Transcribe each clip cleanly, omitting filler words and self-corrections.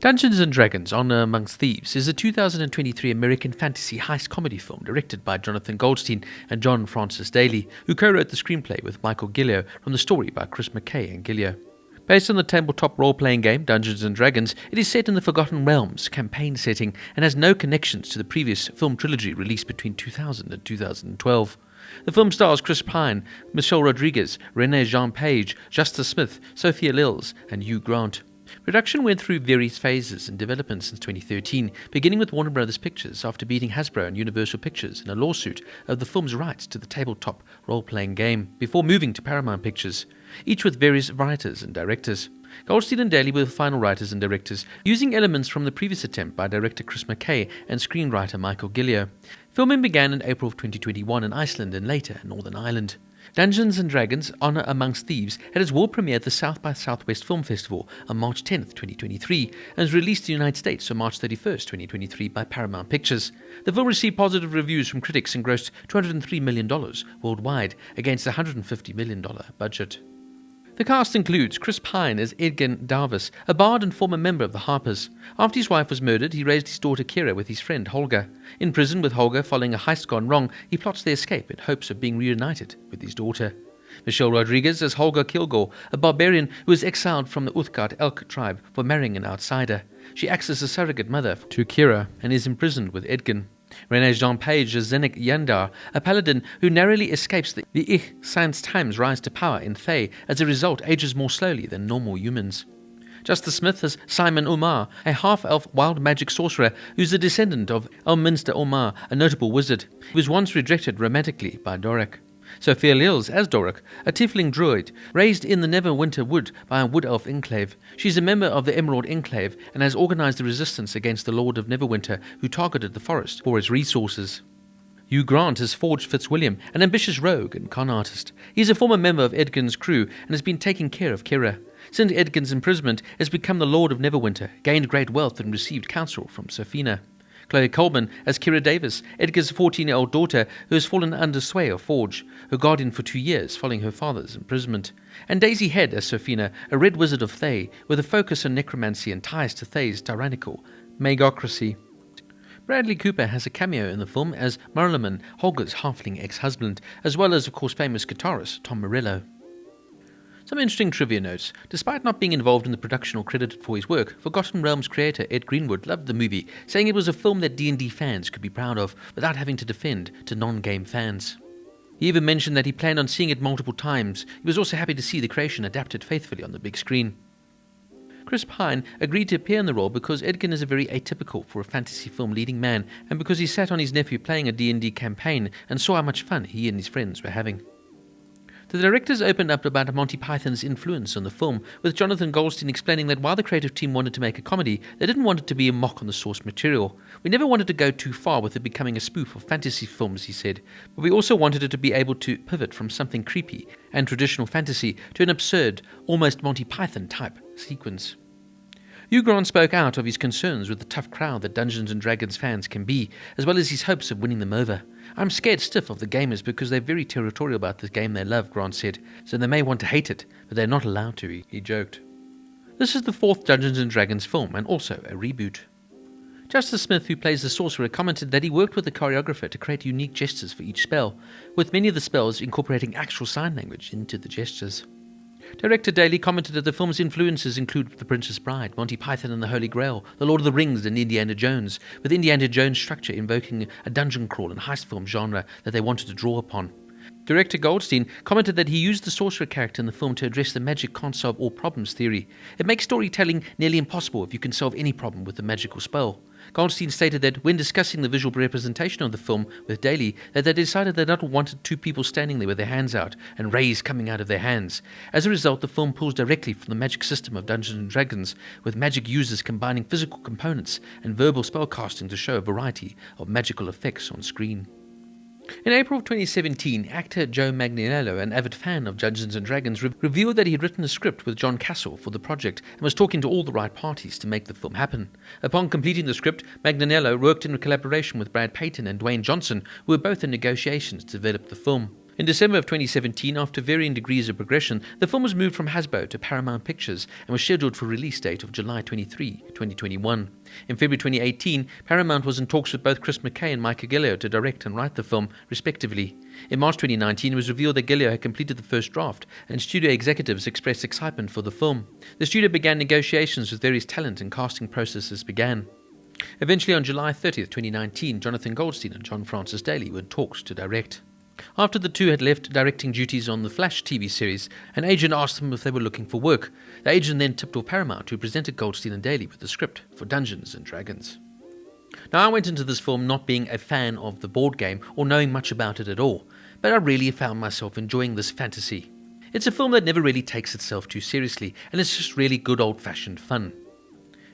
Dungeons & Dragons: Honor Among Thieves is a 2023 American fantasy heist comedy film directed by Jonathan Goldstein and John Francis Daley, who co-wrote the screenplay with Michael Gilio from the story by Chris McKay and Gilio. Based on the tabletop role-playing game Dungeons & Dragons, it is set in the Forgotten Realms campaign setting and has no connections to the previous film trilogy released between 2000 and 2012. The film stars Chris Pine, Michelle Rodriguez, Regé-Jean Page, Justice Smith, Sophia Lillis, and Hugh Grant. Production went through various phases in development since 2013, beginning with Warner Bros. Pictures after beating Hasbro and Universal Pictures in a lawsuit of the film's rights to the tabletop role-playing game, before moving to Paramount Pictures, each with various writers and directors. Goldstein and Daley were the final writers and directors, using elements from the previous attempt by director Chris McKay and screenwriter Michael Gilio. Filming began in April of 2021 in Iceland and later in Northern Ireland. Dungeons & Dragons: Honor Among Thieves had its world premiere at the South by Southwest Film Festival on March 10, 2023, and was released in the United States on March 31, 2023 by Paramount Pictures. The film received positive reviews from critics and grossed $203 million worldwide against a $150 million budget. The cast includes Chris Pine as Edgin Darvis, a bard and former member of the Harpers. After his wife was murdered, he raised his daughter Kira with his friend Holger. In prison with Holger following a heist gone wrong, he plots their escape in hopes of being reunited with his daughter. Michelle Rodriguez as Holger Kilgore, a barbarian who is exiled from the Uthgard Elk tribe for marrying an outsider. She acts as a surrogate mother to Kira and is imprisoned with Edgin. Regé-Jean Page as Zenek Yandar, a paladin who narrowly escapes the Ich Sans Time's rise to power in Thay, as a result ages more slowly than normal humans. Justice Smith as Simon Umar, a half-elf wild magic sorcerer who's a descendant of Elminster Umar, a notable wizard, who was once rejected romantically by Doric. Sophia Lillis as Doric, a tiefling druid, raised in the Neverwinter Wood by a wood elf enclave. She's a member of the Emerald Enclave and has organized the resistance against the Lord of Neverwinter, who targeted the forest for its resources. Hugh Grant is Forge Fitzwilliam, an ambitious rogue and con artist. He's a former member of Edgin's crew and has been taking care of Kira. Since Edgin's imprisonment, has become the Lord of Neverwinter, gained great wealth and received counsel from Sophina. Chloe Coleman as Kira Davis, Edgar's 14-year-old daughter who has fallen under sway of Forge, her guardian for 2 years following her father's imprisonment. And Daisy Head as Sophina, a red wizard of Thay, with a focus on necromancy and ties to Thay's tyrannical magocracy. Bradley Cooper has a cameo in the film as Marleman, Holger's halfling ex-husband, as well as, of course, famous guitarist Tom Morello. Some interesting trivia notes. Despite not being involved in the production or credited for his work, Forgotten Realms creator Ed Greenwood loved the movie, saying it was a film that D&D fans could be proud of without having to defend to non-game fans. He even mentioned that he planned on seeing it multiple times. He was also happy to see the creation adapted faithfully on the big screen. Chris Pine agreed to appear in the role because Edgin is a very atypical for a fantasy film leading man, and because he sat on his nephew playing a D&D campaign and saw how much fun he and his friends were having. The directors opened up about Monty Python's influence on the film, with Jonathan Goldstein explaining that while the creative team wanted to make a comedy, they didn't want it to be a mock on the source material. We never wanted to go too far with it becoming a spoof of fantasy films, he said, but we also wanted it to be able to pivot from something creepy and traditional fantasy to an absurd, almost Monty Python type sequence. Hugh Grant spoke out of his concerns with the tough crowd that Dungeons & Dragons fans can be, as well as his hopes of winning them over. "I'm scared stiff of the gamers because they're very territorial about the game they love," Grant said, "so they may want to hate it, but they're not allowed to," he joked. This is the fourth Dungeons & Dragons film, and also a reboot. Justice Smith, who plays the sorcerer, commented that he worked with the choreographer to create unique gestures for each spell, with many of the spells incorporating actual sign language into the gestures. Director Daley commented that the film's influences include The Princess Bride, Monty Python and the Holy Grail, The Lord of the Rings and Indiana Jones, with Indiana Jones' structure invoking a dungeon crawl and heist film genre that they wanted to draw upon. Director Goldstein commented that he used the sorcerer character in the film to address the magic can't solve all problems theory. It makes storytelling nearly impossible if you can solve any problem with a magical spell. Goldstein stated that when discussing the visual representation of the film with Daley, that they decided they not wanted two people standing there with their hands out and rays coming out of their hands. As a result, the film pulls directly from the magic system of Dungeons & Dragons, with magic users combining physical components and verbal spellcasting to show a variety of magical effects on screen. In April of 2017, actor Joe Manganiello, an avid fan of Dungeons & Dragons, revealed that he had written a script with John Castle for the project and was talking to all the right parties to make the film happen. Upon completing the script, Manganiello worked in collaboration with Brad Payton and Dwayne Johnson, who were both in negotiations to develop the film. In December of 2017, after varying degrees of progression, the film was moved from Hasbro to Paramount Pictures and was scheduled for release date of July 23, 2021. In February 2018, Paramount was in talks with both Chris McKay and Michael Gilio to direct and write the film, respectively. In March 2019, it was revealed that Gilio had completed the first draft, and studio executives expressed excitement for the film. The studio began negotiations with various talent and casting processes began. Eventually, on July 30, 2019, Jonathan Goldstein and John Francis Daley were in talks to direct. After the two had left directing duties on the Flash TV series, an agent asked them if they were looking for work. The agent then tipped off Paramount, who presented Goldstein and Daley with the script for Dungeons & Dragons. Now, I went into this film not being a fan of the board game or knowing much about it at all, but I really found myself enjoying this fantasy. It's a film that never really takes itself too seriously, and it's just really good old-fashioned fun.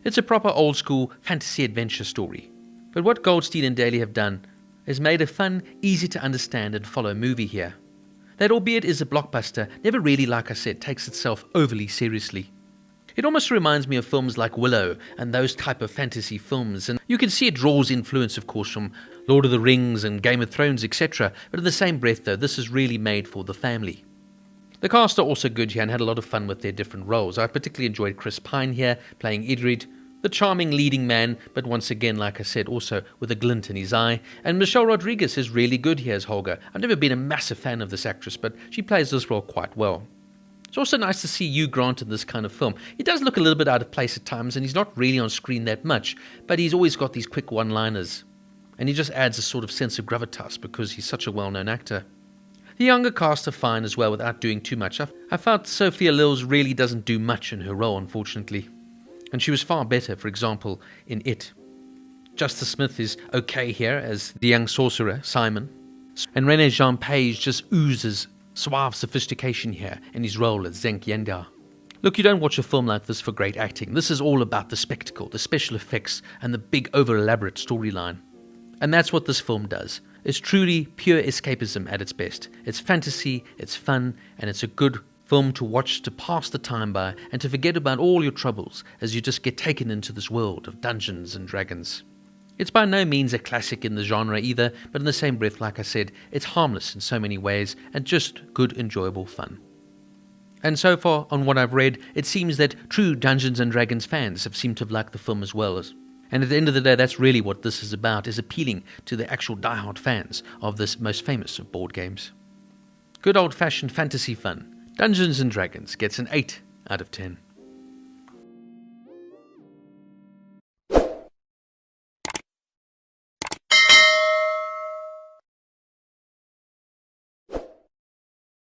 It's a proper old-school fantasy adventure story. But what Goldstein and Daley have done is made a fun, easy to understand and follow movie here. That, albeit is a blockbuster, never really, like I said, takes itself overly seriously. It almost reminds me of films like Willow and those type of fantasy films, and you can see it draws influence, of course, from Lord of the Rings and Game of Thrones, etc., but in the same breath, though, this is really made for the family. The cast are also good here and had a lot of fun with their different roles. I particularly enjoyed Chris Pine here, playing Idrid, the charming leading man, but once again, like I said, also with a glint in his eye. And Michelle Rodriguez is really good here as Holga. I've never been a massive fan of this actress, but she plays this role quite well. It's also nice to see Hugh Grant in this kind of film. He does look a little bit out of place at times, and he's not really on screen that much, but he's always got these quick one-liners. And he just adds a sort of sense of gravitas because he's such a well-known actor. The younger cast are fine as well without doing too much. I felt Sophia Lillis really doesn't do much in her role, unfortunately. And she was far better, for example, in It. Justice Smith is okay here as the young sorcerer, Simon. And Regé-Jean Page just oozes suave sophistication here in his role as Zenk Yenda. Look, you don't watch a film like this for great acting. This is all about the spectacle, the special effects, and the big over-elaborate storyline. And that's what this film does. It's truly pure escapism at its best. It's fantasy, it's fun, and it's a good film to watch to pass the time by and to forget about all your troubles as you just get taken into this world of Dungeons and Dragons. It's by no means a classic in the genre either, but in the same breath, like I said, it's harmless in so many ways and just good, enjoyable fun. And so far, on what I've read, it seems that true Dungeons and Dragons fans have seemed to have liked the film as well. And at the end of the day, that's really what this is about, is appealing to the actual diehard fans of this most famous of board games. Good old-fashioned fantasy fun. Dungeons & Dragons gets an 8 out of 10.